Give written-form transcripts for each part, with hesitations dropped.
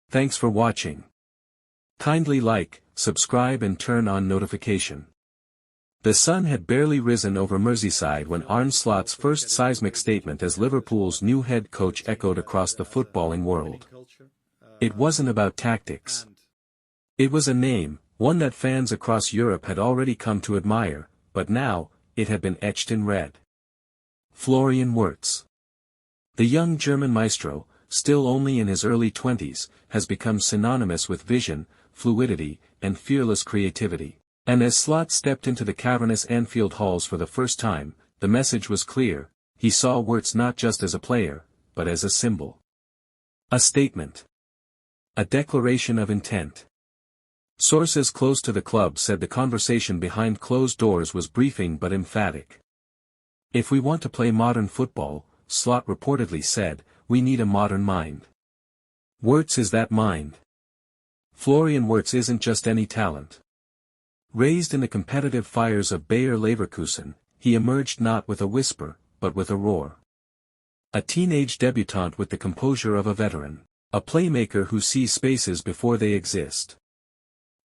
Thanks for watching. Kindly like, subscribe and turn on notification. The sun had barely risen over Merseyside when Arne Slot's first seismic statement as Liverpool's new head coach echoed across the footballing world. It wasn't about tactics. It was a name, one that fans across Europe had already come to admire, but now, it had been etched in red. Florian Wirtz. The young German maestro, still only in his early 20s, has become synonymous with vision, fluidity, and fearless creativity. And as Slot stepped into the cavernous Anfield halls for the first time, the message was clear: he saw Wirtz not just as a player, but as a symbol. A statement. A declaration of intent. Sources close to the club said the conversation behind closed doors was briefing but emphatic. "If we want to play modern football," Slot reportedly said, "we need a modern mind. Wirtz is that mind." Florian Wirtz isn't just any talent. Raised in the competitive fires of Bayer Leverkusen, he emerged not with a whisper, but with a roar. A teenage debutant with the composure of a veteran. A playmaker who sees spaces before they exist.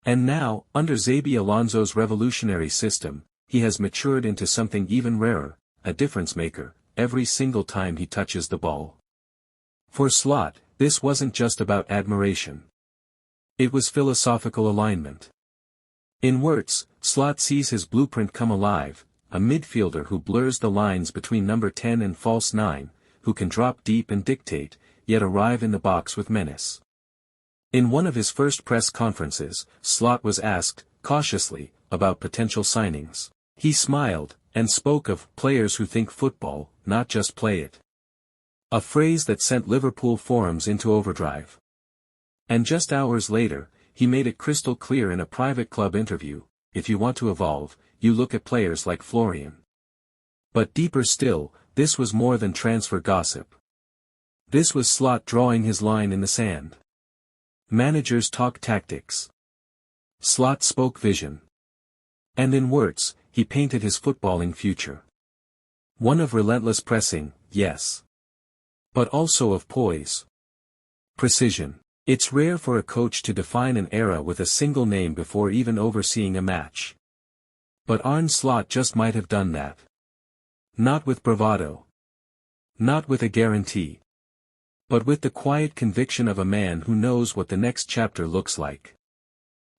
And now, under Xabi Alonso's revolutionary system, he has matured into something even rarer, a difference maker, every single time he touches the ball. For Slot, this wasn't just about admiration. It was philosophical alignment. In Wirtz, Slot sees his blueprint come alive, a midfielder who blurs the lines between number 10 and false 9, who can drop deep and dictate, yet arrive in the box with menace. In one of his first press conferences, Slot was asked, cautiously, about potential signings. He smiled, and spoke of players who think football, not just play it. A phrase that sent Liverpool forums into overdrive. And just hours later, he made it crystal clear in a private club interview: if you want to evolve, you look at players like Florian. But deeper still, this was more than transfer gossip. This was Slot drawing his line in the sand. Managers talk tactics. Slot spoke vision. And in Wirtz, he painted his footballing future. One of relentless pressing, yes. But also of poise. Precision. It's rare for a coach to define an era with a single name before even overseeing a match. But Arne Slot just might have done that. Not with bravado. Not with a guarantee. But with the quiet conviction of a man who knows what the next chapter looks like.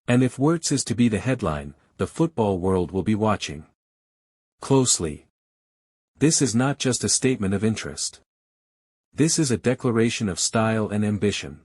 And if Wirtz is to be the headline, the football world will be watching closely. This is not just a statement of interest. This is a declaration of style and ambition.